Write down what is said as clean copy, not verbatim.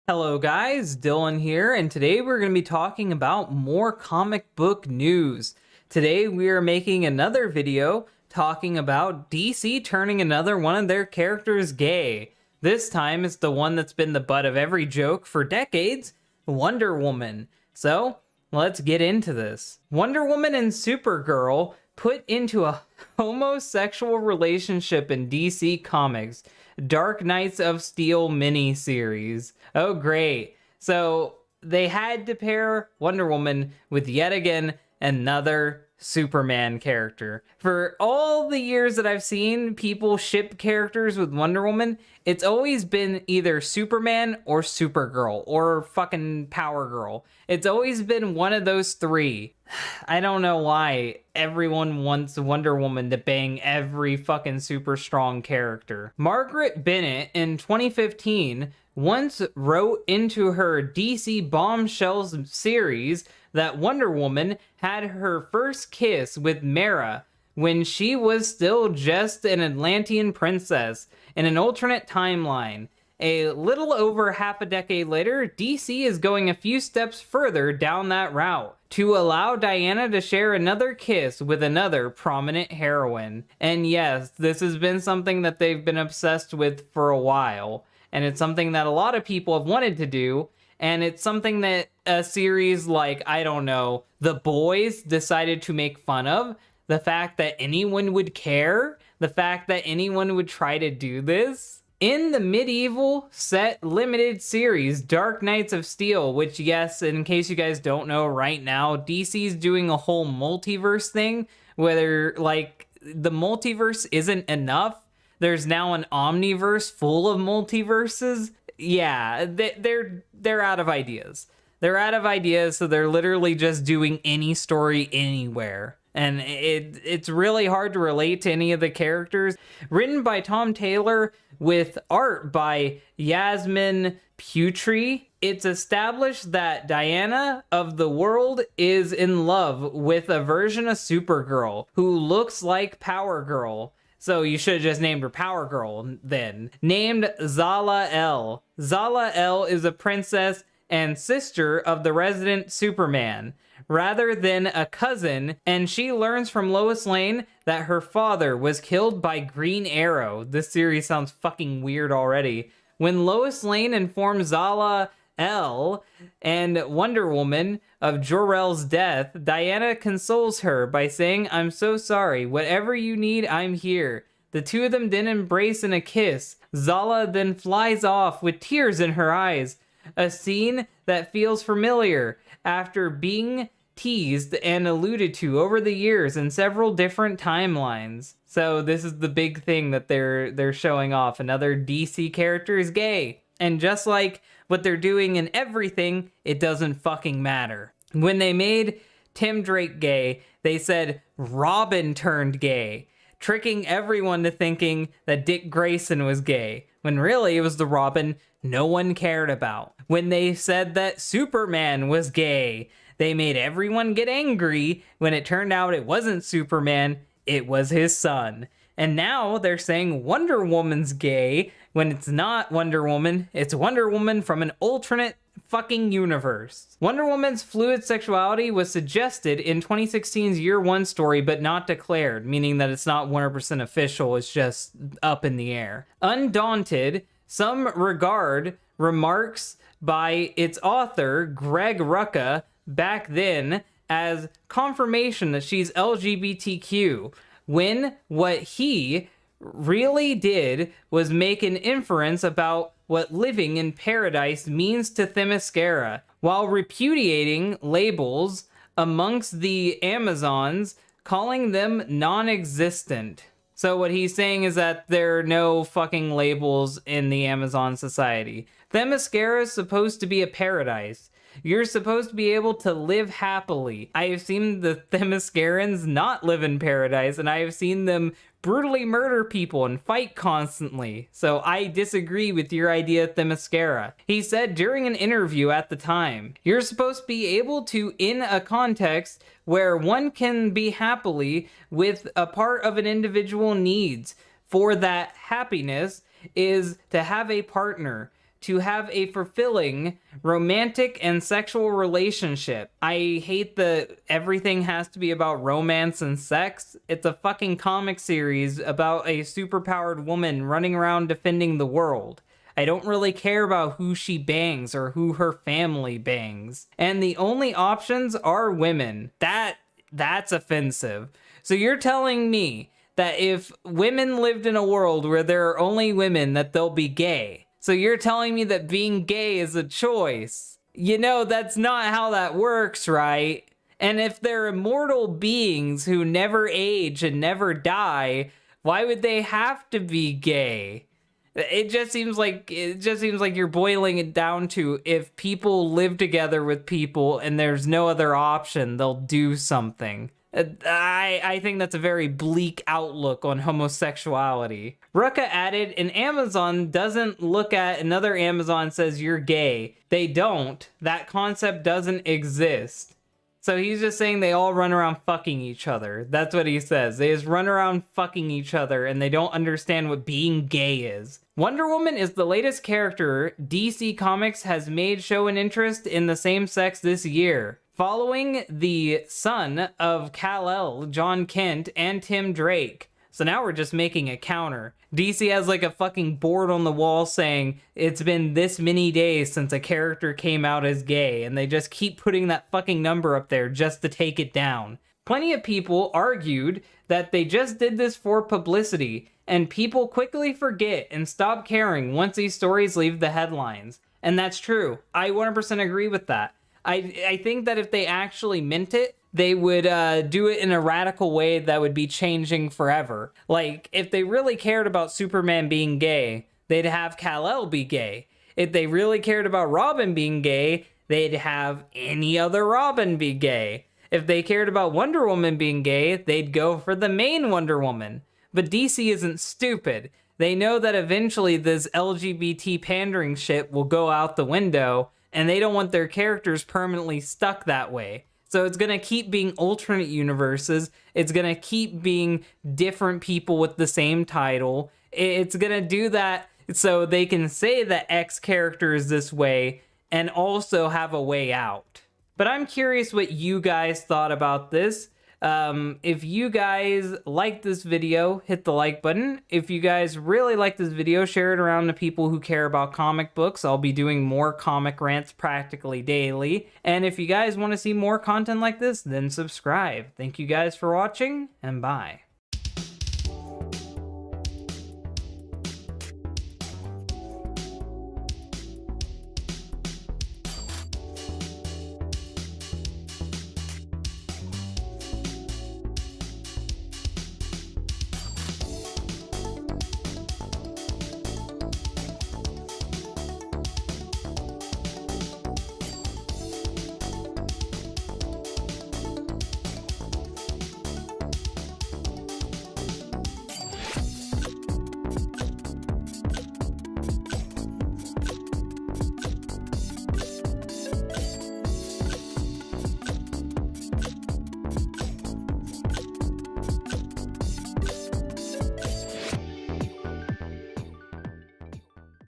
Hello guys, Dylan here, and today we're going to be talking about more comic book news. Today we are making another video talking about DC turning another one of their characters gay. This time it's the one that's been the butt of every joke for decades, Wonder Woman. So, let's get into this. Wonder Woman and Supergirl put into a homosexual relationship in DC Comics Dark Knights of Steel miniseries. Oh, great. So they had to pair Wonder Woman with yet again another Superman character. For all the years that I've seen people ship characters with Wonder Woman, it's always been either Superman or Supergirl or fucking Power Girl. It's always been one of those three. I don't know why everyone wants Wonder Woman to bang every fucking super strong character. Margaret Bennett in 2015 once wrote into her DC Bombshells series that Wonder Woman had her first kiss with Mara when she was still just an Atlantean princess in an alternate timeline. A little over half a decade later, DC is going a few steps further down that route to allow Diana to share another kiss with another prominent heroine. And yes, this has been something that they've been obsessed with for a while, and it's something that a lot of people have wanted to do, and it's something that a series like, I don't know, The Boys decided to make fun of. The fact that anyone would care, the fact that anyone would try to do this. In the medieval set limited series, Dark Knights of Steel, which, yes, in case you guys don't know right now, DC's doing a whole multiverse thing, whether, like, the multiverse isn't enough. There's now an omniverse full of multiverses. Yeah, they're out of ideas. They're out of ideas, so they're literally just doing any story anywhere. And it's really hard to relate to any of the characters. Written by Tom Taylor with art by Yasmin Putri, it's established that Diana of the world is in love with a version of Supergirl who looks like Power Girl. So you should have just named her Power Girl then. Named Zala-El. Zala-El is a princess and sister of the resident Superman, rather than a cousin, and she learns from Lois Lane that her father was killed by Green Arrow. This series sounds fucking weird already. When Lois Lane informs Zala-El and Wonder Woman of Jor-El's death, Diana consoles her by saying, "I'm so sorry. Whatever you need, I'm here." The two of them then embrace in a kiss. Zala then flies off with tears in her eyes. A scene that feels familiar after being teased and alluded to over the years in several different timelines. So this is the big thing that they're showing off. Another DC character is gay. And just like what they're doing in everything, it doesn't fucking matter. When they made Tim Drake gay, they said Robin turned gay, tricking everyone to thinking that Dick Grayson was gay, when really it was the Robin no one cared about. When they said that Superman was gay, they made everyone get angry when it turned out it wasn't Superman, it was his son. And now they're saying Wonder Woman's gay when it's not Wonder Woman, it's Wonder Woman from an alternate fucking universe. Wonder Woman's fluid sexuality was suggested in 2016's Year One story, but not declared, meaning that it's not 100% official, it's just up in the air. Undaunted, some regard remarks by its author, Greg Rucka, back then as confirmation that she's LGBTQ, when what he really did was make an inference about what living in paradise means to Themyscira, while repudiating labels amongst the Amazons, calling them non-existent. So what he's saying is that there are no fucking labels in the Amazon society. Themyscira is supposed to be a paradise. You're supposed to be able to live happily. I have seen the Themyscirans not live in paradise, and I have seen them brutally murder people and fight constantly. So I disagree with your idea of Themyscira. He said during an interview at the time, you're supposed to be able to, in a context where one can be happily with a part of an individual needs for that happiness, is to have a partner, to have a fulfilling romantic and sexual relationship. I hate that everything has to be about romance and sex. It's a fucking comic series about a superpowered woman running around defending the world. I don't really care about who she bangs or who her family bangs. And the only options are women. That's offensive. So you're telling me that if women lived in a world where there are only women, that they'll be gay. So you're telling me that being gay is a choice. You know, that's not how that works, right? And if they're immortal beings who never age and never die, why would they have to be gay? It just seems like you're boiling it down to, if people live together with people and there's no other option, they'll do something. I think that's a very bleak outlook on homosexuality. Rucka added, an Amazon doesn't look at another Amazon says you're gay. They don't. That concept doesn't exist. So he's just saying they all run around fucking each other. That's what he says. They just run around fucking each other and they don't understand what being gay is. Wonder Woman is the latest character DC Comics has made show an interest in the same sex this year, following the son of Kal-El, John Kent, and Tim Drake. So now we're just making a counter. DC has like a fucking board on the wall saying it's been this many days since a character came out as gay, and they just keep putting that fucking number up there just to take it down. Plenty of people argued that they just did this for publicity, and people quickly forget and stop caring once these stories leave the headlines. And that's true. I 100% agree with that. I think that if they actually meant it, they would do it in a radical way that would be changing forever. Like, if they really cared about Superman being gay, they'd have Kal-El be gay. If they really cared about Robin being gay, they'd have any other Robin be gay. If they cared about Wonder Woman being gay, they'd go for the main Wonder Woman. But DC isn't stupid. They know that eventually this LGBT pandering shit will go out the window, and they don't want their characters permanently stuck that way. So it's going to keep being alternate universes. It's going to keep being different people with the same title. It's going to do that so they can say that X character is this way and also have a way out. But I'm curious what you guys thought about this. If you guys like this video, hit the like button. If you guys really like this video, share it around to people who care about comic books. I'll be doing more comic rants practically daily. And if you guys want to see more content like this, then subscribe. Thank you guys for watching, and bye.